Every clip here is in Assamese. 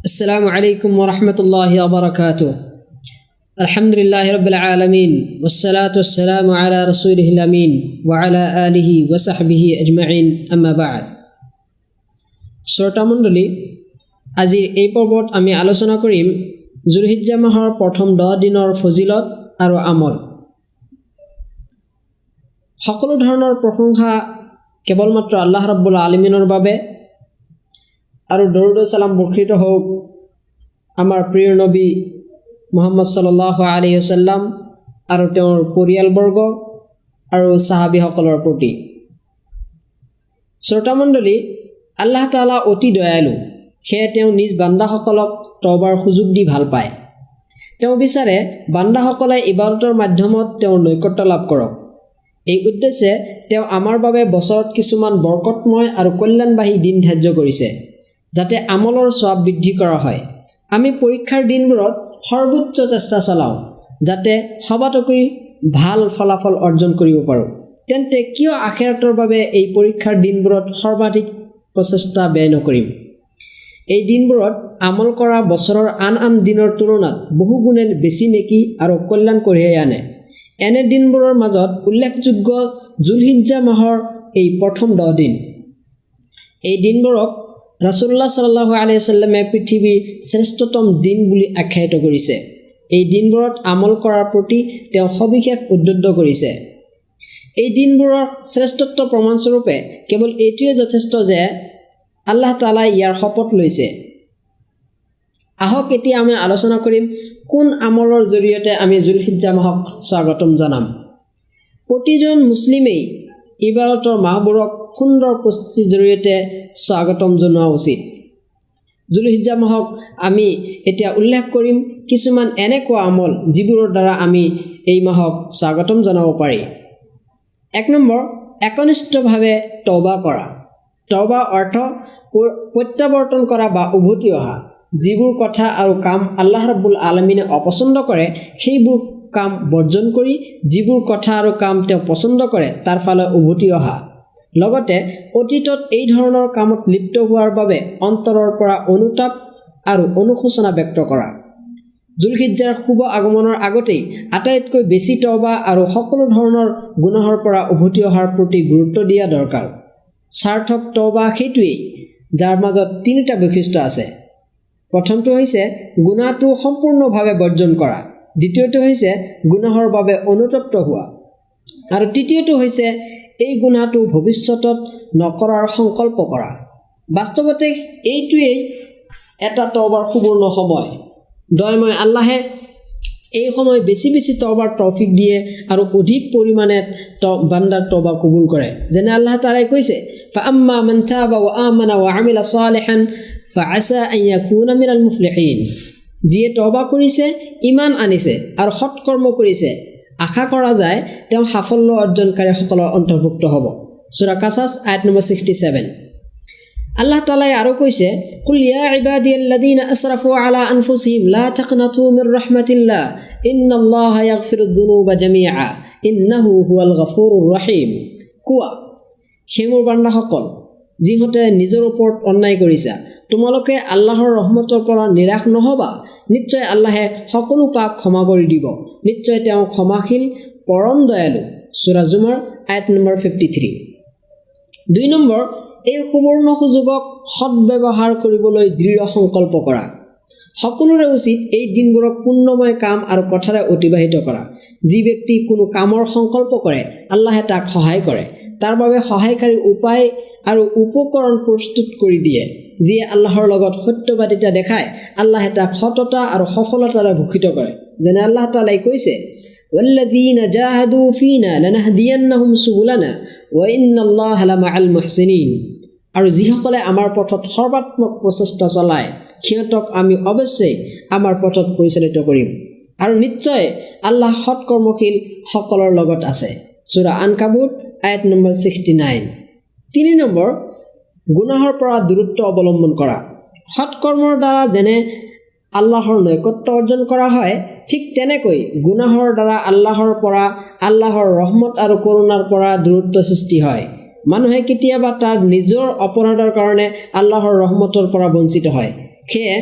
السلام عليكم ورحمة الله وبركاته. الحمد لله رب العالمين والصلاة والسلام على رسوله الأمين وعلى آله وصحبه أجمعين أما بعد. শ্রোতা মণ্ডলী, আজিৰ এই পৰ্বত আমি আলোচনা কৰিম জুলহিজ্জা মাহৰ প্ৰথম 10 দিনৰ ফজিলত আৰু আমল। সকলো ধৰণৰ প্ৰশংসা কেৱল মাত্ৰ আল্লাহ ৰাব্বুল আলামিনৰ বাবে আৰু দৰুদ সালাম বৰ্ষিত হোক আমাৰ প্ৰিয় নবী মুহাম্মদ সাল্লাল্লাহু আলাইহি ওয়াসাল্লাম আৰু তেওঁৰ পৰিয়ালবৰ্গ আৰু সাহাবীসকলৰ প্ৰতি। শ্ৰোতা মণ্ডলী, আল্লাহ তাআলা অতি দয়ালু, সেয়ে তেওঁ নিজ বান্দাসকলক তওবাৰ সুযোগ দি ভাল পায়। তেওঁ বিচাৰে বান্দাসকলে ইবাদতৰ মাধ্যমত তেওঁৰ নৈকট্য লাভ কৰক। এই উদ্দেশ্যে তেওঁ আমাৰ বাবে বছৰত কিছুমান বৰকতময় আৰু কল্যাণবাহী দিন ধাৰ্য কৰিছে, যাতে আমলৰ সওয়াব বৃদ্ধি কৰা হয়। আমি পৰীক্ষাৰ দিনবোৰত সৰ্বোচ্চ চেষ্টা চলাওঁ যাতে সবাতোকৈ ভাল ফলাফল অৰ্জন কৰিব পাৰোঁ। তেন্তে কিয় আখিৰাতৰ বাবে এই পৰীক্ষাৰ দিনবোৰত সৰ্বাধিক প্ৰচেষ্টা ব্যয় নকৰিম? এই দিনবোৰত আমল কৰা বছৰৰ আন দিনৰ তুলনাত বহু গুণে বেছি নেকি আৰু কল্যাণ কঢ়িয়াই আনে। এনে দিনবোৰৰ মাজত উল্লেখযোগ্য জুলহিজ্জা মাহৰ এই প্ৰথম 10 দিন। এই দিনবোৰক ৰাসূলুল্লাহ সাল্লাল্লাহু আলাইহি ওয়াসাল্লামে পৃথিৱীৰ শ্ৰেষ্ঠতম দিন বুলি আখ্যায়িত কৰিছে। এই দিনবোৰত আমল কৰাৰ প্ৰতি তেওঁ সবিশেষ উদ্বুদ্ধ কৰিছে। এই দিনবোৰৰ শ্ৰেষ্ঠত্ব প্ৰমাণস্বৰূপে কেৱল এইটোৱে যথেষ্ট যে আল্লাহ তাআলাই ইয়াৰ শপত লৈছে। আহক এতিয়া আমি আলোচনা কৰিম কোন আমলৰ জৰিয়তে আমি জুলহিজ্জা মাহক স্বাগতম জনাম। প্ৰতিজন মুছলিমেই ইবাদতৰ মাহবোৰক সুন্দৰ প্ৰস্তুতিৰ জৰিয়তে স্বাগতম জনোৱা উচিত। জুলহিজ্জা মাহক আমি এতিয়া উল্লেখ কৰিম কিছুমান এনেকুৱা আমল যিবোৰৰ দ্বাৰা আমি এই মাহক স্বাগতম জনাব পাৰি। 1 নম্বৰ, একনিষ্ঠভাৱে তওবা কৰা। তওবা অৰ্থ প্ৰত্যাৱৰ্তন কৰা বা উভতি অহা। যিবোৰ কথা আৰু কাম আল্লাহ ৰাব্বুল আলামিনে অপছন্দ কৰে সেইবোৰ কাম বৰ্জন কৰি যিবোৰ কথা আৰু কাম তেওঁ পছন্দ কৰে তাৰ ফালে উভতি অহা। লগতে অতীতত এই ধৰণৰ কামত লিপ্ত হোৱাৰ বাবে অন্তৰৰ পৰা অনুতাপ আৰু অনুশোচনা ব্যক্ত কৰা। জুলহিজ্জাৰ শুভ আগমনৰ আগতেই আটাইতকৈ বেছি তওবা আৰু সকলো ধৰণৰ গুনাহৰ পৰা উভতি অহাৰ প্ৰতি গুৰুত্ব দিয়া দৰকাৰ। সাৰ্থক তওবা সেইটোৱেই যাৰ মাজত 3টা বৈশিষ্ট্য আছে। প্ৰথমটো হৈছে গুনাহটো সম্পূৰ্ণভাৱে বৰ্জন কৰা, দ্বিতীয়টো হৈছে গুনাহৰ বাবে অনুতপ্ত হোৱা, আৰু তৃতীয়টো হৈছে এই গুনাহটো ভৱিষ্যতত নকৰাৰ সংকল্প কৰা। বাস্তৱতে এইটোৱেই এটা তওবাৰ সুবৰ্ণ সময়। দয়াময় আল্লাহে এই সময় বেছি বেছি তওবাৰ তৌফিক দিয়ে আৰু অধিক পৰিমাণে বান্দাৰ তওবা কবুল কৰে। যেনে আল্লাহ তাআলাই কৈছে, ফাআম্মা মান তাবা ওয়া আমানা ওয়া আমিলা সালিহান ফাআসা আন ইয়াকুনা মিনাল মুফলিহিন। যিয়ে তওবা কৰিছে, ঈমান আনিছে আৰু সৎকৰ্ম কৰিছে, আশা কৰা যায় তেওঁ সাফল্য অৰ্জনকাৰীসকলৰ অন্তৰ্ভুক্ত হ'ব। সূৰা কাছাছ আয়াত নম্বৰ 67। আল্লাহ তাআলাই আৰু কৈছে, কুল ইয়া ইবাদিয়াল্লাযীনা আসৰাফু আলা আনফুসিহিম লা তাকনাতু মিৰ ৰাহমাতিল্লাহ ইন্নাল্লাহা ইয়াগফিৰুয যুনুবা জামিআ ইন্নাহু হুয়াল গফুৰুৰ ৰহিম। কোৱা, হে মোৰ বান্দাসকল, যিহঁতে নিজৰ ওপৰত অন্যায় কৰিছা, তোমালোকে আল্লাহৰ ৰহমতৰ পৰা নিৰাশ নহবা। নিশ্চয় আল্লাহে সকলো পাপ ক্ষমা কৰি দিব। নিশ্চয় তেওঁ ক্ষমাশীল, পৰম দয়ালু। সূৰা জুমাৰ আয়াত নম্বৰ 53। 2 নম্বৰ, এই সুবৰ্ণ সুযোগক সদ্ব্যৱহাৰ কৰিবলৈ দৃঢ় সংকল্প কৰা। সকলোৰে উচিত এই দিনবোৰক পুণ্যময় কাম আৰু কথাৰে অতিবাহিত কৰা। যি ব্যক্তি কোনো কামৰ সংকল্প কৰে, আল্লাহে তাক সহায় কৰে। তাৰ বাবে সহায়কাৰী উপায় আৰু উপকৰণ প্ৰস্তুত কৰি দিয়ে। যিয়ে আল্লাহৰ লগত সত্যবাদিতা দেখায়, আল্লাহে তাক সততা আৰু সফলতাৰে ভূষিত কৰে। যেনে আল্লাহ তাআলাই কৈছে, ওয়াল্লাযীনা জাহাদু ফীনা লানাহদিয়ান্নাহুম সুবুলানা ওয়া ইন্নাল্লাহা লামাআল মুহসিনিন। আৰু যিসকলে আমাৰ পথত সৰ্বাত্মক প্ৰচেষ্টা চলায়, সিহঁতক আমি অৱশ্যেই আমাৰ পথত পৰিচালিত কৰিম, আৰু নিশ্চয় আল্লাহ সৎকৰ্মশীল সকলৰ লগত আছে। সূৰা আনকাবুত আয়াত নম্বৰ 69। 3 নম্বৰ, গুনাহৰ পৰা দূৰত্ব অৱলম্বন কৰা। সৎকৰ্মৰ দ্বাৰা যেনে আল্লাহৰ নৈকট্য অৰ্জন কৰা হয়, ঠিক তেনেকৈ গুনাহৰ দ্বাৰা আল্লাহৰ ৰহমত আৰু কৰোণাৰ পৰা দূৰত্ব সৃষ্টি হয়। মানুহে কেতিয়াবা তাৰ নিজৰ অপৰাধৰ কাৰণে আল্লাহৰ ৰহমতৰ পৰা বঞ্চিত হয়। সেয়ে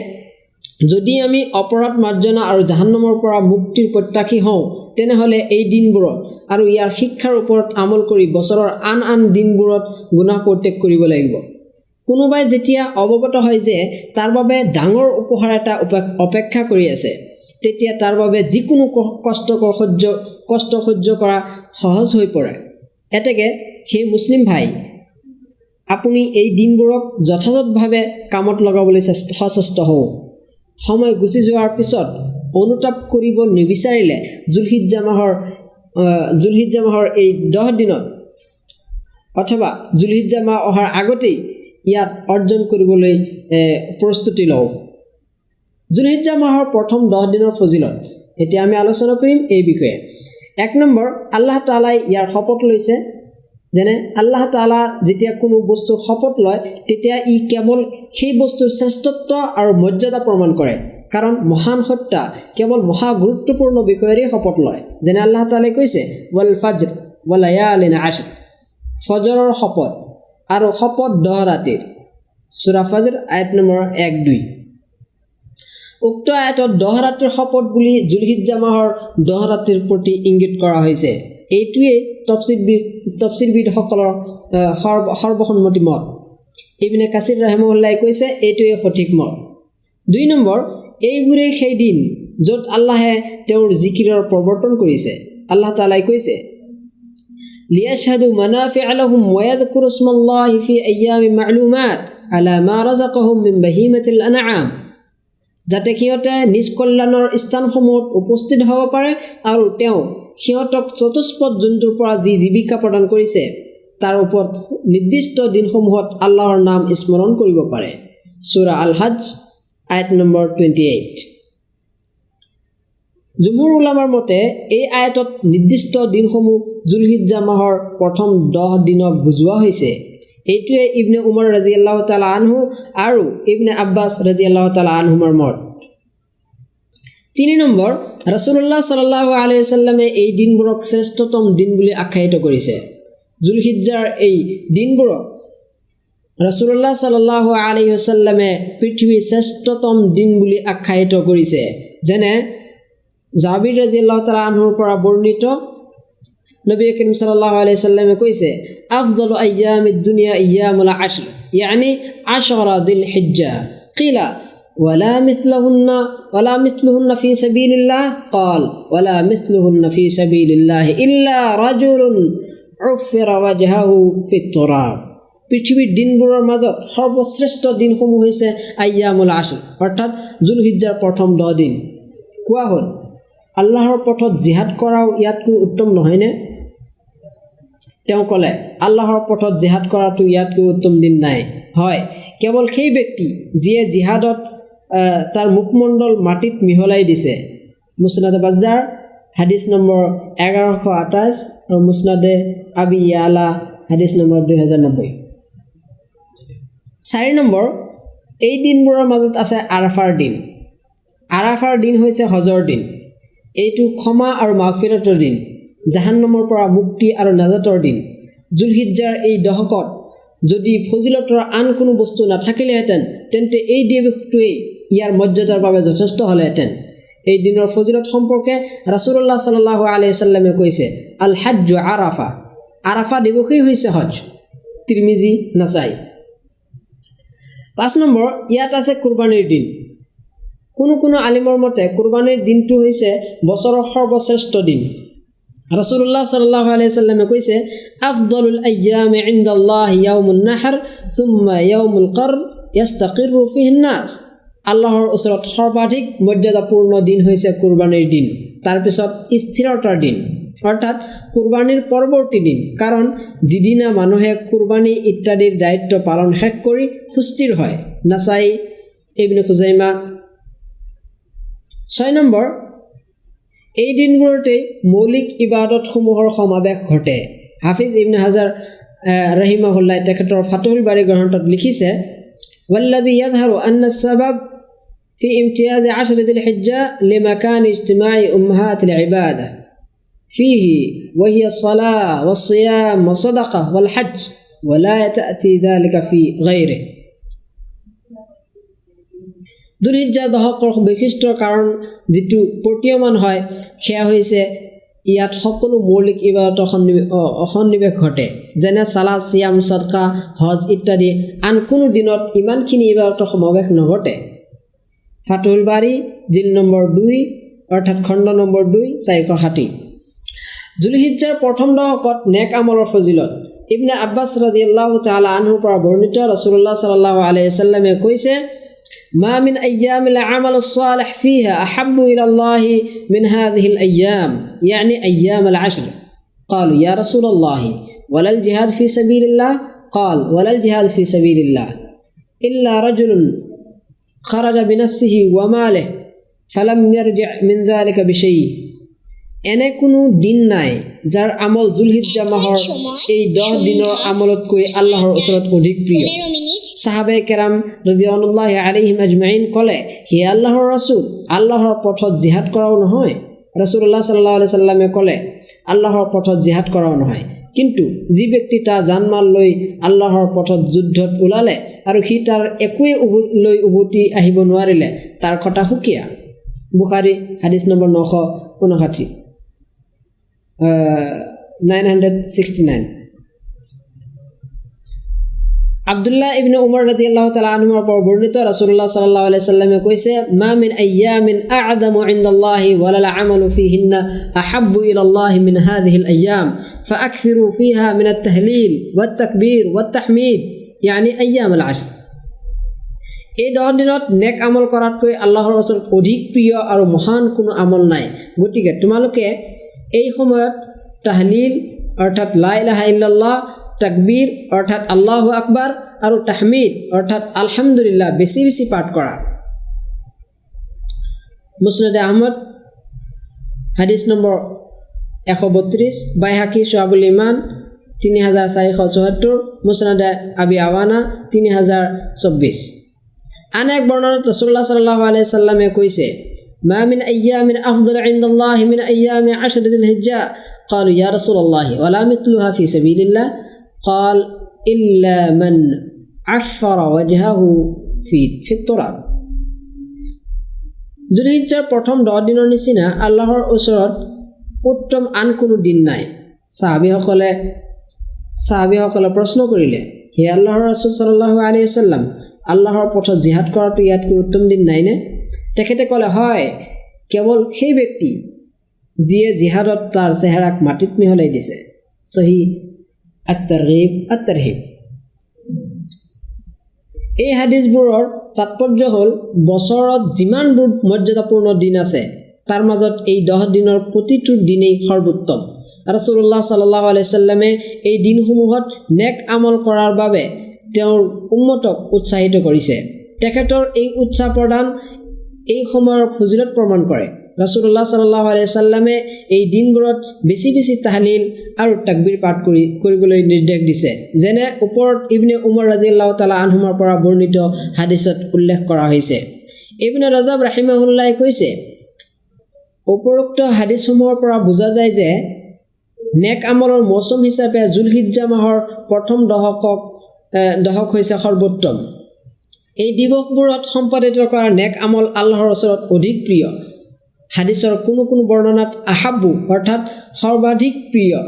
যদি আমি অপৰাধ মাৰ্জনা আৰু জাহান্নামৰ পৰা মুক্তিৰ প্ৰত্যাশী হওঁ তেনেহ'লে এই দিনবোৰত আৰু ইয়াৰ শিক্ষাৰ ওপৰত আমল কৰি বছৰৰ আন আন দিনবোৰত গুনাহ পৰিত্যাগ কৰিব লাগিব। কোনোবাই যেতিয়া অৱগত হয় যে তাৰ বাবে ডাঙৰ উপহাৰ এটা অপেক্ষা কৰি আছে তেতিয়া তাৰ বাবে যিকোনো কষ্ট সহ্য কৰা সহজ হৈ পৰে। এতেকে সেই মুছলিম ভাই আপুনি এই দিনবোৰক যথাযথভাৱে কামত লগাবলৈ সচেষ্ট হওক। সময় গুচি যোৱাৰ পিছত অনুতাপ কৰিব নিবিচাৰিলে জুলহিজ্জা মাহৰ এই 10 দিনত অথবা জুলহিজ্জা মাহ অহাৰ আগতেই ইয়াত অৰ্জন কৰিবলৈ প্ৰস্তুতি লওক। জুলহিজ্জা মাহৰ প্ৰথম 10 দিনৰ ফজিলত এতিয়া আমি আলোচনা কৰিম এই বিষয়ে। 1 নম্বৰ, আল্লাহ তাআলাই ইয়াৰ শপত লৈছে। যেনে আল্লাহ তাআলা যেতিয়া কোনো বস্তুৰ শপত লয় তেতিয়া ই কেৱল সেই বস্তুৰ শ্ৰেষ্ঠত্ব আৰু মৰ্যাদা প্ৰমাণ কৰে, কাৰণ মহান সত্তা কেৱল মহা গুৰুত্বপূৰ্ণ বিষয়েৰে শপত লয়। যেনে আল্লাহ তাআলাই কৈছে ওয়াল ফাজৰ ওয়া লায়ালিন আশৰ, ফজৰৰ শপত আৰু শপত 10 ৰাতিৰ। সূৰা ফাজৰ আয়াত নম্বৰ 1-2। উক্ত আয়াতত 10 ৰাতিৰ শপত বুলি জুলহিজ্জা মাহৰ 10 ৰাতিৰ প্ৰতি ইংগিত কৰা হৈছে। এইটোৱেই তফছিৰবিদসকলৰ সৰ্বসন্মতি মত। ইবনে কাছিৰ ৰাহিমাহুল্লাহ কৈছে এইটোৱেই সঠিক মত। 2 নম্বৰ, এইবোৰেই সেই দিন য'ত আল্লাহে তেওঁৰ জিকিৰৰ প্ৰৱৰ্তন কৰিছে। আল্লাহ তাআলাই কৈছে লিয়াশহাদু মানাফি'a লাহুম ওয়া ইয়াযকুৰু ইসমাল্লাহি ফি আইয়ামিন মা'লুমাত আলা মা ৰাযাকাহুম মিন বাহিমাতিল আনআম, যাতে সিহঁতে নিজ কল্যাণৰ স্থানসমূহত উপস্থিত হ'ব পাৰে আৰু তেওঁ সিহঁতক চতুষ্পদ জন্তুৰ পৰা যি জীৱিকা প্ৰদান কৰিছে তাৰ ওপৰত নিৰ্দিষ্ট দিনসমূহত আল্লাহৰ নাম স্মৰণ কৰিব পাৰে। সূৰা আল হজ আয়াত নম্বৰ 28। জুমহুৰ উলামাৰ মতে এই আয়াতত নিৰ্দিষ্ট দিনসমূহ জুলহিজ্জা মাহৰ প্ৰথম 10 দিনক বুজোৱা হৈছে। এইটোৱে ইবনে উমৰ ৰাদিয়াল্লাহু তাআলা আনহু আৰু ইবনে আব্বাছ ৰাদিয়াল্লাহু তাআলা আনহুৰ মত। 3 নম্বৰ, ৰাসূলুল্লাহ সাল্লাল্লাহু আলাইহি ওয়াসাল্লামে এই দিনবোৰক শ্ৰেষ্ঠতম দিন বুলি আখ্যায়িত কৰিছে। জুলহিজ্জাৰ এই দিনবোৰক ৰাসূলুল্লাহ সাল্লাল্লাহু আলাইহি ওয়াসাল্লামে পৃথিৱীৰ শ্ৰেষ্ঠতম দিন বুলি আখ্যায়িত কৰিছে। যেনে জাবিৰ ৰাদিয়াল্লাহু তাআলা আনহুৰ পৰা বৰ্ণিত নবী করিম সাল্লাল্লাহু আলাইহি ওয়াসাল্লামে কৈছে আফদালু আইয়ামিদ দুনিয়া আইয়ামুল আশর, ইয়ানি 10 দিল হিজ্জা। কিলা ওয়ালা মিসলুহুন্না ফি সাবিলিল্লাহ, قال ওয়ালা মিসলুহুন্না ফি সাবিলিল্লাহ ইল্লা রাজুলুন উফিরা ওয়াজহাহু ফিত তুরাব। পৃথিৱীৰ দিনবোৰৰ মাজত সৰ্বশ্ৰেষ্ঠ দিনসমূহ হৈছে আইয়ামুল আশৰ, অৰ্থাৎ জুলহিজ্জাৰ প্ৰথম 10 দিন। কোৱা হ'ল আল্লাহৰ পথত জিহাদ কৰাও ইয়াতকৈ উত্তম নহয়নে? তেওঁ ক'লে আল্লাহৰ পথত জিহাদ কৰাটো ইয়াতকৈ উত্তম দিন নাই। হয়, কেৱল সেই ব্যক্তি যিয়ে জিহাদত তাৰ মুখমণ্ডল মাটিত মিহলাই দিছে। মুছনাদে বাজ্জাৰ হাদিছ নম্বৰ 1128 আৰু মুছনাদে আবি ইয়ালা হাদিছ নম্বৰ 2090। 4 নম্বৰ, এই দিনবোৰৰ মাজত আছে আৰাফাৰ দিন। আৰাফাৰ দিন হৈছে হজৰ দিন। এইটো ক্ষমা আৰু মাগফিৰাতৰ দিন, জাহান্নামৰ পৰা মুক্তি আৰু নাজাতৰ দিন। জুলহিজ্জাৰ এই দশকত যদি ফজিলতৰ আন কোনো বস্তু নাথাকিলেহেঁতেন তেন্তে এই দিৱসটোৱেই ইয়াৰ মৰ্যাদাৰ বাবে যথেষ্ট হ'লেহেঁতেন। এই দিনৰ ফজিলত সম্পৰ্কে ৰাসূলুল্লাহ সাল্লাল্লাহু আলাইহি ওয়াসাল্লামে কৈছে আল হাজ্জু আৰাফা, আৰাফা দিৱসেই হৈছে হজ। তিৰমিজি, নাসাই। 5 নম্বৰ, ইয়াত আছে কুৰবানীৰ দিন। কোনো আলিমৰ মতে কুৰবানীৰ দিনটো হৈছে বছৰৰ সৰ্বশ্ৰেষ্ঠ দিন। রাসূলুল্লাহ সাল্লাল্লাহু আলাইহি ওয়াসাল্লামে কৈছে আফদালুল আইয়ামি ইনদাল্লাহি ইয়াউমুন নাহর সুম্মা ইয়াউমুল করব ইস্তাকিরু ফিহিন নাস। আল্লাহৰ ওচৰত সৰ্বাধিক মৰ্যাদাপূৰ্ণ দিন হৈছে কুৰবানীৰ দিন, তাৰ পিছত স্থিৰতাৰ দিন অৰ্থাৎ কুৰবানীৰ পৰৱৰ্তী দিন, কাৰণ যিদিনা মানুহে কুৰবানী ইত্যাদিৰ দায়িত্ব পালন শেষ কৰি সুস্থিৰ হয়। নাসাই, ইবনে খুজাইমা। 6 নম্বৰ, এই দিনবোৰতে মৌলিক ইবাদতসমূহৰ সমাৱেশ ঘটে। হাফিজ ইবনে হাজাৰ ৰাহিমাহুল্লাহ তেখেতৰ ফাতুহুল বাৰী গ্ৰন্থত লিখিছে والذي يظهر أن السبب في امتياز 10 ذي الحجة لمكان اجتماع أمهات العبادة فيه وهي الصلاة والصيام والصدقة والحج ولا تأتي ذلك في غيره. দুলহিজ্জা দহকৰ বৈশিষ্ট্যৰ কাৰণ যিটো প্ৰতীয়মান হয় সেয়া হৈছে ইয়াত সকলো মৌলিক ইবাদতৰ সন্নিৱেশ ঘটে, যেনে সালাত, সিয়াম, সদকা, হজ ইত্যাদি। আন কোনো দিনত ইমানখিনি ইবাদতৰ সমাৱেশ নঘটে। ফাতুল বাৰী জিল নম্বৰ 2 অৰ্থাৎ খণ্ড নম্বৰ 2 460। জুলহিজ্জাৰ প্ৰথম দহকত নেক আমলৰ ফজিলত ইবনে আব্বাছ ৰাদিয়াল্লাহু তাআলা আনহুৰ পৰা বৰ্ণিত ৰাসূলুল্লাহ সাল্লাল্লাহু আলাইহি ওয়াসাল্লামে কৈছে, মা মিন আইয়ামিল আমালুস সালিহ ফিহা আহাব্বু ইলাল্লাহি মিন হাযিহিল আইয়াম, ইয়ানি আইয়ামুল আশর। ক্বালু ইয়া রাসূলুল্লাহ ওয়ালাল জিহাদ ফি সাবিলিল্লাহ? ক্বাল ওয়ালাল জিহাদ ফি সাবিলিল্লাহ ইল্লা রাজুলুন খারাজা বিনাফসিহি ওয়া মালিহি ফালাম ইয়ারজি' মিন যালিকা বিশাই। এনে কোনো দিন নাই যাৰ আমল জুলহিজ্জা মাহৰ এই 10 দিনৰ আমলতকৈ আল্লাহৰ ওচৰত অধিক প্ৰিয়। সাহাবায়ে কেৰাম ৰাদিয়াল্লাহু আলাইহিম আজমাইন ক'লে, হে আল্লাহৰ ৰাসূল, আল্লাহৰ পথত জিহাদ কৰাও নহয়? ৰাসূলুল্লাহ সাল্লাল্লাহু আলাইহি সাল্লামে ক'লে, আল্লাহৰ পথত জিহাদ কৰাও নহয়, কিন্তু যি ব্যক্তি তাৰ জানমাল লৈ আল্লাহৰ পথত যুদ্ধত ওলালে আৰু সি তাৰ একোৱে লৈ উভতি আহিব নোৱাৰিলে, তাৰ কথা সুকীয়া। বুখাৰী হাদিছ নম্বৰ 959 969। আব্দুল্লাহ ইবনে উমৰ ৰাদিয়াল্লাহু তাআলা আনহুৰ পৰা বৰ্ণিত ৰাসূলুল্লাহ সাল্লাল্লাহু আলাইহি সাল্লামে কৈছে, মা মিন আইয়ামিন আ'যামু ইনদাল্লাহি ওয়ালাল আমালু ফিহিন্না আহাব্বু ইলাল্লাহি মিন হাযিহিল আইয়াম ফাআকসিরু ফিহা মিনাত তাহলিল ওয়াত তাকবীর ওয়াত তাহমিদ, ইয়ানি আইয়ামুল আশর। এই 10 দিনত নেক আমল কৰাতকৈ আল্লাহৰ ওচৰত অধিক প্ৰিয় আৰু মহান কোনো আমল নাই। গতিকে তোমালোকে এই সময়ত তাহলিল অৰ্থাৎ লা ইলাহা ইল্লাল্লাহ, তাকবীৰ অৰ্থাৎ আল্লাহু আকবাৰ আৰু তাহমিদ অৰ্থাৎ আলহামদুলিল্লাহ বেছি বেছি পাঠ কৰা। মুসনাদে আহমদ হাদিছ নম্বৰ 132, বাইহাকি শুআবুল ঈমান 3474, মুসনাদে আবি আৱানা 3024। আন এক বৰ্ণনাত ৰাসূলুল্লাহ সাল্লাল্লাহু আলাইহি সাল্লামে কৈছে, মা মিন আইয়ামিন আফদালু ইনদাল্লাহি মিন আইয়ামি আশর যিলহিজ্জা। ক্বালু ইয়া রাসূলুল্লাহ ওয়ালা মিথলুহা ফি সাবিলিল্লাহ? ক্বাল ইল্লা মান আফারা ওয়াজহাহু ফি তুরাব। জুলহিজ্জাৰ প্ৰথম 10 দিনৰ নিচিনা আল্লাহৰ ওচৰত উত্তম আন কোনো দিন নাই। সাহাবীসকলে প্ৰশ্ন কৰিলে, হে আল্লাহৰ ৰাসূল সাল্লাল্লাহু আলাইহি ওয়াসাল্লাম, আল্লাহৰ পথত জিহাদ কৰাটো ইয়াতকৈ উত্তম দিন নাইনে? তেখেতে ক'লে, হয়, কেৱল সেই ব্যক্তি যিয়ে জিহাদত তাৰ চেহেৰাক মাটিত মিহলাই দিছে। সহি আত-তাৰগীব। এই হাদিছবোৰৰ তাৎপৰ্য হ'ল, বছৰত যিমানবোৰ মৰ্যাদাপূৰ্ণ দিন আছে তাৰ মাজত এই 10 দিনৰ প্ৰতিটো দিনেই সৰ্বোত্তম। ৰাসূলুল্লাহ সাল্লাল্লাহু আলাইহি সাল্লামে এই দিনসমূহত নেক আমল কৰাৰ বাবে তেওঁৰ উম্মতক উৎসাহিত কৰিছে। তেখেতৰ এই উৎসাহ প্ৰদান এই সময়ৰ ফজিলত প্ৰমাণ কৰে। ৰাসূলুল্লাহ সাল্লাল্লাহু আলাইহি সাল্লামে এই দিনবোৰত বেছি বেছি তাহলিল আৰু তাকবীৰ পাঠ কৰিবলৈ নিৰ্দেশ দিছে, যেনে ওপৰত ইবনে উমৰ ৰাদিয়াল্লাহু তাআলা আনহুৰ পৰা বৰ্ণিত হাদিছত উল্লেখ কৰা হৈছে। ইবনে ৰজব ৰাহিমাহুল্লাহ কৈছে, উপৰোক্ত হাদিছসমূহৰ পৰা বুজা যায় যে নেক আমলৰ মৌচুম হিচাপে জুলহিজ্জা মাহৰ প্ৰথম দহক হৈছে সৰ্বোত্তম। এই দিৱসবোৰত সম্পাদিত কৰা নেক আমল আল্লাহৰ ওচৰত অধিক প্ৰিয়। হাদিছৰ কোনো কোনো বৰ্ণনাত আহাব্বু অৰ্থাৎ সৰ্বাধিক প্ৰিয়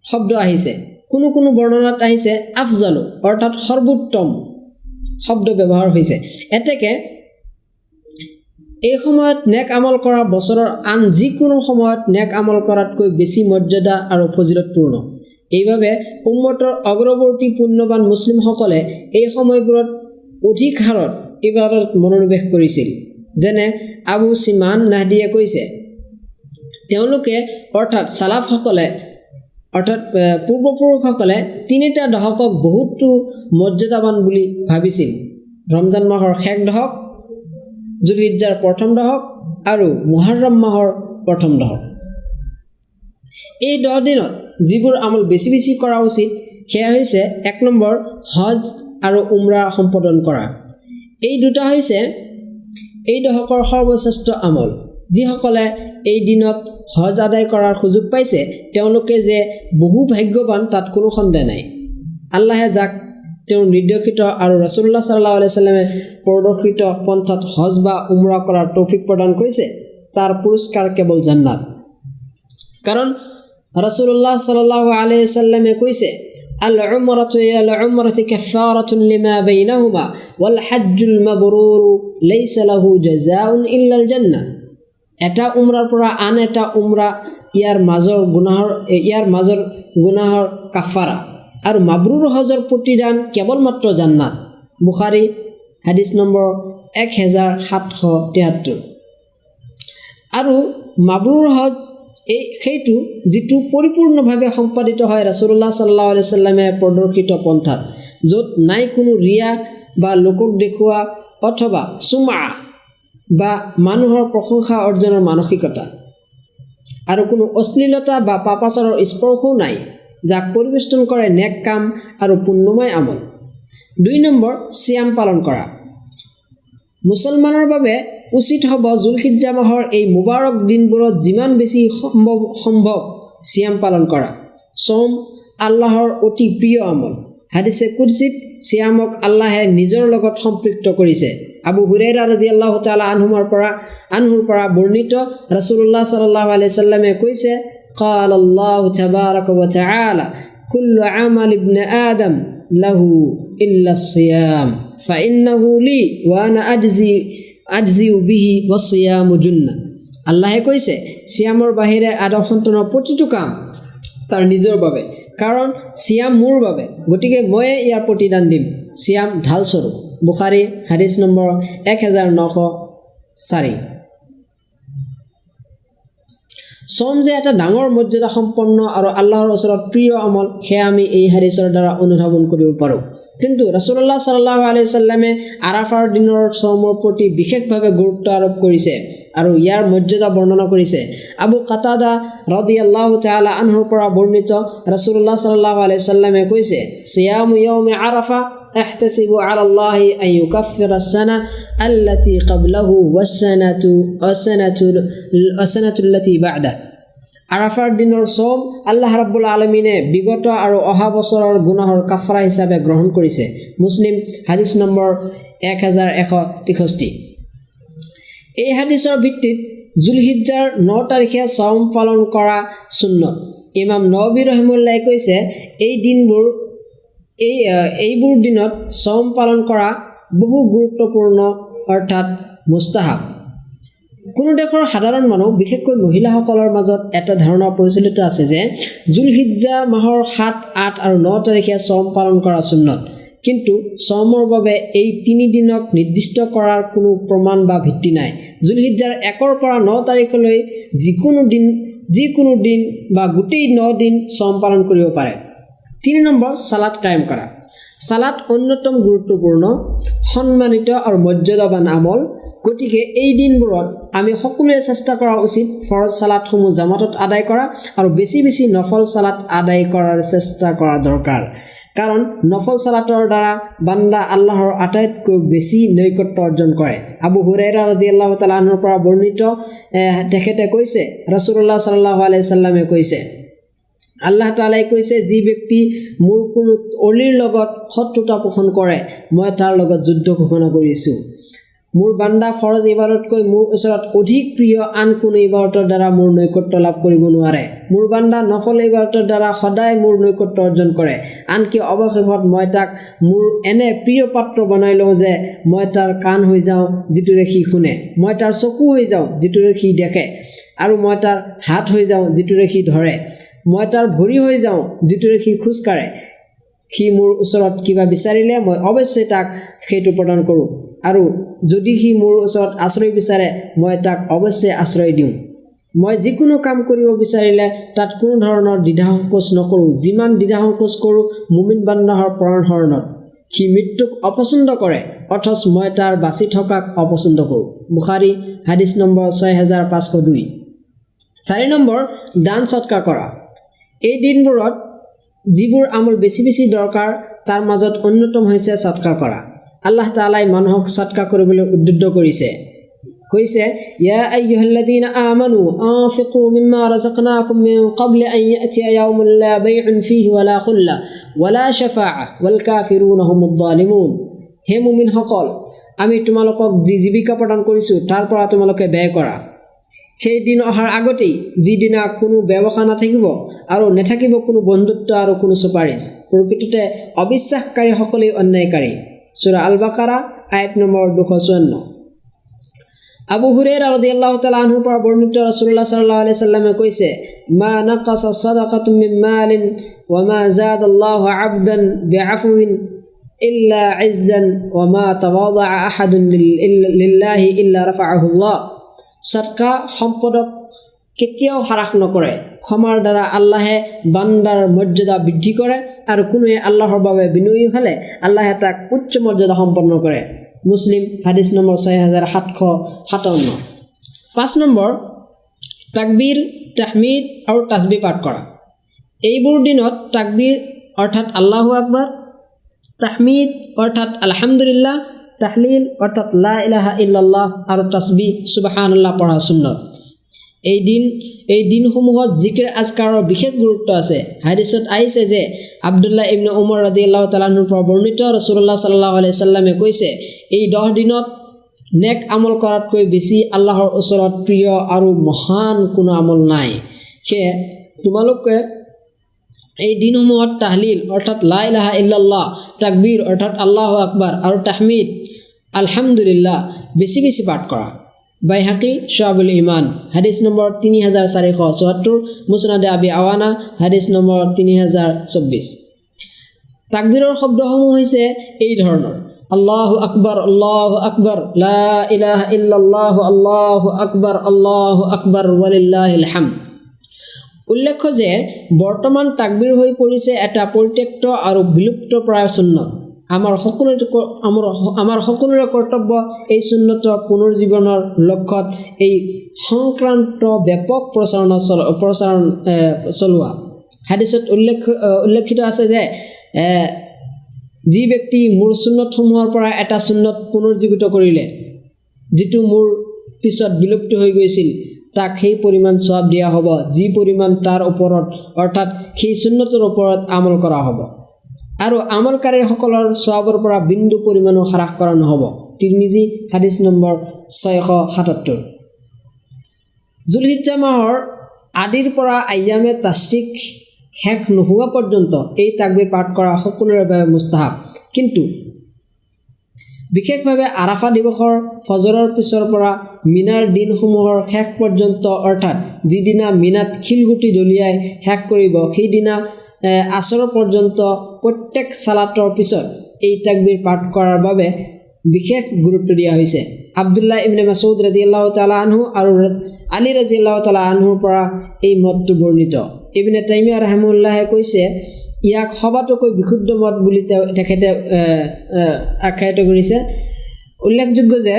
শব্দ আহিছে, কোনো কোনো বৰ্ণনাত আহিছে আফজালু অৰ্থাৎ সৰ্বোত্তম শব্দ ব্যৱহাৰ হৈছে। এতেকে এই সময়ত নেক আমল কৰা বছৰৰ আন যিকোনো সময়ত নেক আমল কৰাতকৈ বেছি মৰ্যাদা আৰু ফজিলতপূৰ্ণ। এইভাৱে উম্মতৰ অগ্ৰৱৰ্তী পুণ্যৱান মুছলিমসকলে এই সময়বোৰত অধিক হাৰত ইবাদত মনোনিৱেশ কৰিছিল। যেনে আবু সিমান নাহদিয়ে কৈছে, তেওঁলোকে অৰ্থাৎ সালাফসকলে অৰ্থাৎ পূৰ্বপুৰুষসকলে 3টা দহকক বহুতো মৰ্যাদাবান বুলি ভাবিছিল। ৰমজান মাহৰ শেষ দহক, জুলহিজ্জাৰ প্ৰথম দহক আৰু মুহৰৰম মাহৰ প্ৰথম দহক। এই 10 দিনত যিবোৰ আমল বেছি বেছি কৰা উচিত সেয়া হৈছে 1 নম্বৰ হজ আৰু উমৰা সম্পাদন কৰা। এই দুটা হৈছে এই দহকৰ সৰ্বশ্ৰেষ্ঠ আমল। যিসকলে এই দিনত হজ আদায় কৰাৰ সুযোগ পাইছে তেওঁলোকে যে বহু ভাগ্যৱান তাত কোনো সন্দেহ নাই। আল্লাহে যাক তেওঁ নিৰ্দেশিত আৰু ৰাসূলুল্লাহ সাল্লাল্লাহু আলাইহি সাল্লামে প্ৰদৰ্শিত পন্থাত হজ বা উমৰা কৰাৰ তৌফিক প্ৰদান কৰিছে তাৰ পুৰস্কাৰ কেৱল জান্নাত কাৰণ ৰাসূলুল্লাহ সাল্লাল্লাহু আলাইহি সাল্লামে কৈছে আল-উমরাতু ইলা উমরাতি কাফারাতুন লিমা বাইনাহুমা ওয়াল হাজ্জুল মাবরুর লাইসা লাহু জাযাউন ইল্লাল জান্নাহ এটা উমৰাৰ পৰা আন এটা উমৰা ইয়াৰ মাজৰ গুনাহৰ কাফাৰা আৰু মাবৰুৰ হজৰ প্ৰতিদান কেৱলমাত্ৰ জান্নাত বুখাৰী হাদিস নম্বৰ 1773 আৰু মাবৰুৰ হজ সেইটো যিটো পৰিপূৰ্ণভাৱে সম্পাদিত হয় ৰাসূলুল্লাহ সাল্লাল্লাহু আলাইহি সাল্লামে প্ৰদৰ্শিত পন্থাত য'ত নাই কোনো ৰিয়া বা লোকক দেখুওৱা অথবা সুমা বা মানুহৰ প্ৰশংসা অৰ্জনৰ মানসিকতা আৰু কোনো অশ্লীলতা বা পাপাচাৰৰ স্পৰ্শও নাই যাক পৰিবেষ্টন কৰে নেক কাম আৰু পুণ্যময় আমল 2 নম্বৰ সিয়াম পালন কৰা মুছলমানৰ বাবে উচিত হ'ব জুলহিজ্জা মাহৰ এই মুবাৰক দিনবোৰত যিমান বেছি সম্ভৱ সিয়াম পালন কৰা সম আল্লাহৰ অতি প্ৰিয় আমল হাদিসে কুদসিত সিয়ামক আল্লাহে নিজৰ লগত সম্পৃক্ত কৰিছে আবু হুৰাইৰা ৰাদিয়াল্লাহু তাআলা আনহুৰ পৰা বৰ্ণিত ৰাসূলুল্লাহ সাল্লাল্লাহু আলাইহি সাল্লামে কৈছে قال الله تبارك وتعالى كل عمل ابن آدم له إلا الصيام فإنه لي وأنا أجزي به والصيام جنة আল্লাহে কৈছে সিয়ামৰ বাহিৰে আদম সন্তানৰ প্ৰতিটো কাম তাৰ নিজৰ বাবে কাৰণ সিয়াম মোৰ বাবে গতিকে মই ইয়াৰ প্ৰতিদান দিম সিয়াম ঢাল স্বৰূপ বুখাৰী হাদিস নম্বৰ 1904 সম যে এটা ডাঙৰ মৰ্যাদা সম্পন্ন আৰু আল্লাহৰ ওচৰত প্ৰিয় আমল হে আমি এই হাদিসৰ দ্বাৰা অনুধাৱন কৰিব পাৰোঁ কিন্তু ৰাসূলুল্লাহ সাল্লাল্লাহু আলাইহি সাল্লামে আৰাফাৰ দিনৰ সমৰ প্ৰতি বিশেষভাৱে গুৰুত্ব আৰোপ কৰিছে আৰু ইয়াৰ মৰ্যাদা বৰ্ণনা কৰিছে আবু কাতাদা ৰাদিয়াল্লাহু তাআলা আনহুৰ পৰা বৰ্ণিত ৰাসূলুল্লাহ সাল্লাল্লাহু আলাইহি সাল্লামে কৈছে সিয়ামু ইয়াউমি আৰাফা احتسب على الله ان يكفر السنه التي قبله والسنه التي بعده আৰাফাৰ দিনৰ সম আল্লাহ ৰাব্বুল আলামিনে বিগত আৰু অহা বছৰৰ গুনাহৰ কাফাৰা হিচাপে গ্ৰহণ কৰিছে মুছলিম হাদিস নম্বৰ 1163 এই হাদিসৰ ভিত্তিত জুলহিজ্জাৰ 9 তাৰিখে সম পালন কৰা সুন্নত ইমাম নবী ৰহিমুল্লাহ কৈছে এইবোৰ দিনত সম পালন কৰা বহু গুৰুত্বপূৰ্ণ অৰ্থাৎ মুস্তাহাব কোনো দেশৰ সাধাৰণ মানুহ বিশেষকৈ মহিলাসকলৰ মাজত এটা ধাৰণা প্ৰচলিত আছে যে জুলহিজ্জা মাহৰ 7, 8 আৰু 9 তাৰিখে সম পালন কৰা সুন্নত কিন্তু সমৰ বাবে এই 3 দিনক নিৰ্দিষ্ট কৰাৰ কোনো প্ৰমাণ বা ভিত্তি নাই জুলহিজ্জাৰ 1 পৰা 9 তাৰিখলৈ যিকোনো দিন বা গোটেই 9 দিন সম পালন কৰিব পাৰে 3 নম্বৰ সালাত কায়েম কৰা সালাত অন্যতম গুৰুত্বপূৰ্ণ সম্মানিত আৰু মৰ্যাদাবান আমল গতিকে এই দিনবোৰত আমি সকলোৱে চেষ্টা কৰা উচিত ফৰজ সালাতসমূহ জামাতত আদায় কৰা আৰু বেছি বেছি নফল সালাত আদায় কৰাৰ চেষ্টা কৰা দৰকাৰ কাৰণ নফল সালাতৰ দ্বাৰা বান্দা আল্লাহৰ আটাইতকৈ বেছি নৈকট্য অৰ্জন কৰে আবু হুৰাইৰা ৰাদিয়াল্লাহু তাআলা আনহুৰ পৰা বৰ্ণিত তেখেতে কৈছে ৰাসূলুল্লাহ সাল্লাল্লাহু আলাইহি সাল্লামে কৈছে আল্লাহ তাআলাই কৈছে যি ব্যক্তি মোৰ কোনো অলিৰ লগত শত্ৰুতা পোষণ কৰে মই তাৰ লগত যুদ্ধ ঘোষণা কৰিছো মোৰ বান্দা ফৰজ ইবাদতকৈ মোৰ ওচৰত অধিক প্ৰিয় আন কোনো ইবাদতৰ দ্বাৰা মোৰ নৈকট্য লাভ কৰিব নোৱাৰে মোৰ বান্দা নফল ইবাদতৰ দ্বাৰা সদায় মোৰ নৈকট্য অৰ্জন কৰে আনকি অৱশেষত মই তাক মোৰ এনে প্ৰিয় পাত্ৰ বনাই লওঁ যে মই তাৰ কাণ হৈ যাওঁ যিটোৰে সি শুনে মই তাৰ চকু হৈ যাওঁ যিটোৰে সি দেখে আৰু মই তাৰ হাত হৈ যাওঁ যিটোৰে সি ধৰে মই তাৰ ভৰি হৈ যাওঁ যিটোৰে সি খোজ কাঢ়ে সি মোৰ ওচৰত কিবা বিচাৰিলে মই অৱশ্যই তাক সেইটো প্ৰদান কৰোঁ আৰু যদি সি মোৰ ওচৰত আশ্ৰয় বিচাৰে মই তাক অৱশ্যই আশ্ৰয় দিওঁ মই যিকোনো কাম কৰিব বিচাৰিলে তাত কোনো ধৰণৰ দ্বিধা সংকোচ নকৰোঁ যিমান দ্বিধা সংকোচ কৰোঁ মুমিন বান্দাহৰ প্ৰাণ হৰণত সি মৃত্যুক অপছন্দ কৰে অথচ মই তাৰ বাচি থকাক অপছন্দ কৰোঁ বুখাৰী হাদিস নম্বৰ 6502 4 নম্বৰ দান সৎকাৰ কৰা এই দিনবোৰত যিবোৰ আমল বেছি বেছি দৰকাৰ তাৰ মাজত অন্যতম হৈছে সৎকাৰ কৰা আল্লাহ তাআলাই মানুহক সৎকাৰ কৰিবলৈ উদ্বুদ্ধ কৰিছে কৈছে ইয়া আইয়ুহাল্লাযীনা আমানু আনফিকু মিম্মা রাযাকনাকুম মিন ক্বাবলি আন ইয়াতিয়া ইয়াউমুন লা বাইউন ফীহি ওয়ালা খুল্লা ওয়ালা শাফাআ ওয়াল কাফিরুনা হুমুদ যালিমুন। হে মুমিনসকল, আমি তোমালোকক যি জীৱিকা প্ৰদান কৰিছোঁ তাৰ পৰা তোমালোকে ব্যয় কৰা। সেই দিন অহাৰ আগতেই যিদিনা কোনো ব্যৱসায় নাথাকিব আৰু নাথাকিব কোনো বন্ধুত্ব আৰু কোনো চুপাৰিচ। প্ৰকৃততে অবিশ্বাসকাৰীসকলেই অন্যায়কাৰী। সূৰা আল বাকাৰা আয়াত নম্বৰ 254। আবু হুৰাইৰা ৰাদিয়াল্লাহু তাআলা আনহুৰ পৰা বৰ্ণিত ৰাসূলুল্লাহ সাল্লাল্লাহু আলাইহি সাল্লামে কৈছে, মা নাকাসা সাদাকাতুম মিন মালিন ওয়া মা যাদাল্লাহু আবদান বিআফওয়িন ইল্লা ইজ্জান ওয়া মা তাওয়াদাআ আহাদুন লিল্লাহি ইল্লা রাফাআহুল্লাহ। সদকা সম্পদক কেতিয়াও হ্ৰাস নকৰে। ক্ষমাৰ দ্বাৰা আল্লাহে বান্দাৰ মৰ্যাদা বৃদ্ধি কৰে আৰু কোনোৱে আল্লাহৰ বাবে বিনয়ী হ'লে আল্লাহে তাক উচ্চ মৰ্যাদা সম্পন্ন কৰে। মুছলিম হাদিছ নম্বৰ 6757। 5 নম্বৰ, তাকবীৰ, তাহমিদ আৰু তাসবিহ পাঠ কৰা। এইবোৰ দিনত তাকবীৰ অৰ্থাৎ আল্লাহু আকবাৰ, তাহমিদ অৰ্থাৎ আলহামদুলিল্লাহ, তাহলিল অৰ্থাৎ লা ইলাহা ইল্লাল্লাহ আৰু তাসবিহ সুবহানাল্লাহ পঢ়া সুন্নত। এই দিনসমূহত জিকিৰ আজকাৰৰ বিশেষ গুৰুত্ব আছে। হাদিছত আহিছে যে আব্দুল্লাহ ইবনে উমৰ ৰাদিয়াল্লাহু তাআলা আনহুৰ পৰা বৰ্ণিত ৰাসূলুল্লাহ সাল্লাল্লাহু আলাইহি সাল্লামে কৈছে, এই 10 দিনত নেক আমল কৰাতকৈ বেছি আল্লাহৰ ওচৰত প্ৰিয় আৰু মহান কোনো আমল নাই। সেয়ে তোমালোকে এই দিনসমূহত তাহলিল অৰ্থাৎ লা ইলাহা ইল্লাল্লাহ, তাকবীৰ অৰ্থাৎ আল্লাহু আকবাৰ আৰু তাহমিদ আলহামদুলিল্লাহ বেছি বেছি পাঠ কৰা। বাইহাকি শুআবুল ঈমান হাদিছ নম্বৰ 3474, মুছনাদে আবি আৱানা হাদিছ নম্বৰ 3024। তাকবীৰৰ শব্দসমূহ হৈছে এই ধৰণৰ: আল্লাহু আকবাৰ, লা ইলাহা ইল্লাল্লাহ, আল্লাহু আকবাৰ ওয়ালিল্লাহিল হামদ। উল্লেখ্য যে বৰ্তমান তাকবীৰ হৈ পৰিছে এটা পৰিত্যক্ত আৰু বিলুপ্তপ্ৰায় সুন্নত। আমাৰ সকলোৰে কৰ্তব্য এই সুন্নতৰ পুনৰুজ্জীৱনৰ লক্ষ্যত এই সংক্ৰান্ত ব্যাপক প্ৰচাৰণ চলোৱা। হাদিছত উল্লেখিত আছে যে যি ব্যক্তি মোৰ সুন্নতসমূহৰ পৰা এটা সুন্নত পুনৰুজ্জীৱিত কৰিলে, যিটো মোৰ পিছত বিলুপ্ত হৈ গৈছিল, তাক সেই পৰিমাণ সওয়াব দিয়া হ'ব যি পৰিমাণ তাৰ ওপৰত অৰ্থাৎ সেই সুন্নতৰ ওপৰত আমল কৰা হ'ব, আৰু আমলকাৰীসকলৰ সওয়াবৰ পৰা বিন্দু পৰিমাণো হ্ৰাস কৰা নহ'ব। তিৰমিজি হাদিছ নম্বৰ 677। জুলহিজ্জা মাহৰ আদিৰ পৰা আয়ামে তাশৰিক শেষ নোহোৱা পৰ্যন্ত এই তাকবীৰ পাঠ কৰা সকলোৰে বাবে মুস্তাহাব। কিন্তু বিশেষভাৱে আৰাফা দিৱসৰ ফজৰৰ পিছৰ পৰা মিনাৰ দিনসমূহৰ শেষ পৰ্যন্ত অৰ্থাৎ যিদিনা মিনাত শিলগুটি দলিয়াই শেষ কৰিব, সেইদিনা আসৰ পৰ্যন্ত প্ৰত্যেক সালাতৰ পিছত এই তাকবীৰ পাঠ কৰাৰ বাবে বিশেষ গুৰুত্ব দিয়া হৈছে। আব্দুল্লাহ ইবনে মাসউদ ৰাদিয়াল্লাহু তাআলা আনহু আৰু আলী ৰাদিয়াল্লাহু তাআলা আনহুৰ পৰা এই মতটো বৰ্ণিত। ইবনে তাইমিয়া ৰাহিমাহুল্লাহে কৈছে, ইয়াক সবাতোকৈ বিশুদ্ধ মত বুলি তেখেতে আখ্যায়িত কৰিছে। উল্লেখযোগ্য যে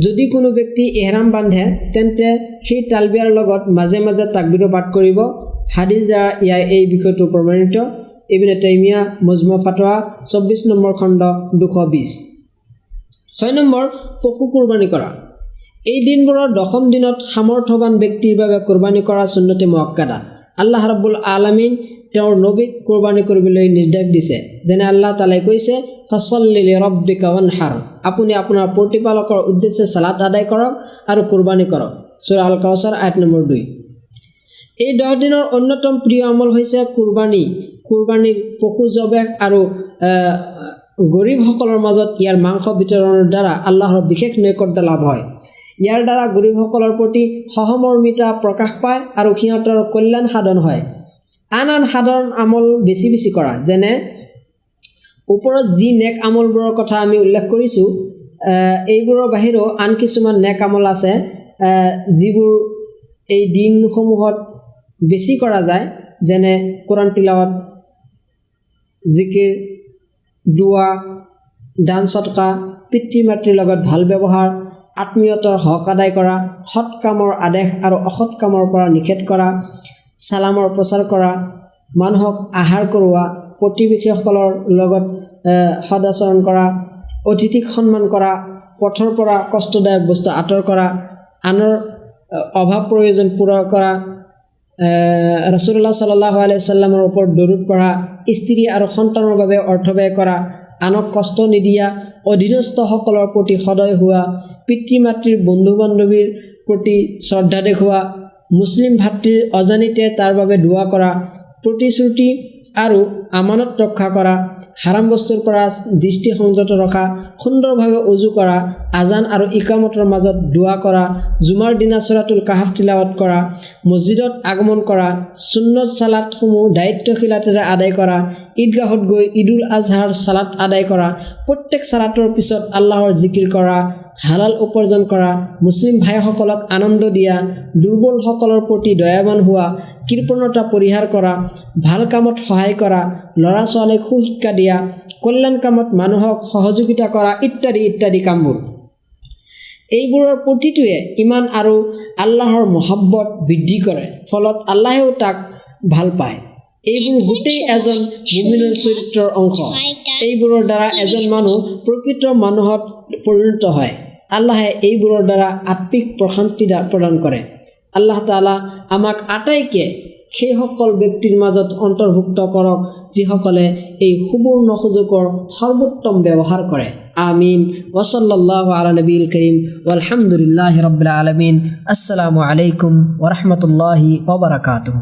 যদি কোনো ব্যক্তি ইহৰাম বান্ধে তেন্তে সেই তালবিয়াৰ লগত মাজে মাজে তাকবীৰ পাঠ কৰিব। হাদিছ এই বিষয়টো প্ৰমাণিত। ইবনে তাইমিয়া মজমু ফাতৱা 24 নম্বৰ খণ্ড 220। 6 নম্বৰ, পশু কুৰবানী কৰা। এই দিনবোৰৰ 10ম দিনত সামৰ্থ্যৱান ব্যক্তিৰ বাবে কুৰবানী কৰা সুন্নতে মুআক্কাদা। আল্লাহ ৰাব্বুল আলামিন তেওঁৰ নবীক কুৰবানী কৰিবলৈ নিৰ্দেশ দিছে। যেনে আল্লাহ তাআলাই কৈছে, ফাছল্লি লিৰাব্বিকা ওয়ানহাৰ, আপুনি আপোনাৰ প্ৰতিপালকৰ উদ্দেশ্যে সালাত আদায় কৰক আৰু কুৰবানী কৰক। সূৰা আল কাউছাৰ আয়াত নম্বৰ 2। এই 10 দিনৰ অন্যতম প্ৰিয় আমল হৈছে কুৰবানীৰ পশু জবেহ আৰু গৰীবসকলৰ মাজত ইয়াৰ মাংস বিতৰণৰ দ্বাৰা আল্লাহৰ বিশেষ নৈকট্য লাভ হয়। ইয়াৰ দ্বাৰা গৰীবসকলৰ প্ৰতি সহমৰ্মিতা প্ৰকাশ পায় আৰু সিহঁতৰ কল্যাণ সাধন হয়। আন সাধাৰণ আমল বেছি বেছি কৰা, যেনে ওপৰত যি নেক আমলবোৰৰ কথা আমি উল্লেখ কৰিছোঁ, এইবোৰৰ বাহিৰেও আন কিছুমান নেক আমল আছে যিবোৰ এই দিনসমূহত বেছি কৰা যায়, যেনে কোৰআন তিলাৱত, জিকিৰ, দোৱা, দান সদকা, পিতৃ মাতৃৰ লগত ভাল ব্যৱহাৰ, আত্মীয়তাৰ হক আদায় কৰা, সৎ কামৰ আদেশ আৰু অসৎ কামৰ পৰা নিষেধ কৰা, সালামৰ প্ৰচাৰ কৰা, মানুহক আহাৰ কৰোৱা, প্ৰতিবেশীসকলৰ লগত সদাচৰণ কৰা, অতিথিক সন্মান কৰা, পথৰ পৰা কষ্টদায়ক বস্তু আঁতৰ কৰা, আনৰ অভাৱ প্ৰয়োজন পূৰণ কৰা, ৰাছুলুল্লাহ সাল্লাল্লাহু আলাইহি ওয়াসাল্লামৰ ওপৰত দৰুদ পঢ়া, স্ত্ৰী আৰু সন্তানৰ বাবে অৰ্থ ব্যয় কৰা, আনক কষ্ট নিদিয়া, অধীনস্থসকলৰ প্ৰতি সদয় হোৱা, পিতৃ মাতৃৰ বন্ধু বান্ধৱীৰ প্ৰতি শ্ৰদ্ধা দেখুওৱা, মুছলিম ভাতৃৰ অজানিতে তাৰ বাবে দোৱা কৰা, প্ৰতিশ্ৰুতি আৰু আমানত ৰক্ষা কৰা, হাৰাম বস্তুৰ পৰা দৃষ্টি সংযত ৰখা, সুন্দৰভাৱে উজু কৰা, আজান আৰু ইকামতৰ মাজত দোৱা কৰা, জুমাৰ দিনা সূৰাতুল কাহাফ তিলাৱত কৰা, মছজিদত আগমন কৰা, সুন্নত সালাতসমূহ দায়িত্বশীলতাৰে আদায় কৰা, ঈদগাহত গৈ ঈদুল আজহাৰ সালাত আদায় কৰা, প্ৰত্যেক সালাতৰ পিছত আল্লাহৰ জিকিৰ কৰা, হালাল উপাৰ্জন কৰা, মুছলিম ভাইসকলক আনন্দ দিয়া, দুৰ্বলসকলৰ প্ৰতি দয়াৱান হোৱা, কৃপণতা পৰিহাৰ কৰা, ভাল কামত সহায় কৰা, ল'ৰা ছোৱালীক সুশিক্ষা দিয়া, কল্যাণ কামত মানুহক সহযোগিতা কৰা ইত্যাদি ইত্যাদি কামবোৰ। এইবোৰৰ প্ৰতিটোৱে ইমান আৰু আল্লাহৰ মহব্বত বৃদ্ধি কৰে, ফলত আল্লাহেও তাক ভাল পায়। এইবোৰ গোটেই এজন মুমিনৰ চৰিত্ৰৰ অংশ। এইবোৰৰ দ্বাৰা এজন মানুহ প্ৰকৃত মানুহত পৰিণত হয়। আল্লাহে এইবোৰৰ দ্বাৰা আত্মিক প্ৰশান্তি প্ৰদান কৰে। আল্লাহ তাআলা আমাক আটাইকে সেইসকল ব্যক্তিৰ মাজত অন্তৰ্ভুক্ত কৰক যিসকলে এই সুবৰ্ণ সুযোগৰ সৰ্বোত্তম ব্যৱহাৰ কৰে। আমিন। ওয়াসাল্লাল্লাহু আলা নবিল কৰিম ওয়ালহামদুলিল্লাহি ৰাব্বিল আলামিন। আসসালামু আলাইকুম ওয়া ৰাহমাতুল্লাহি ওয়া বাৰাকাতুহু।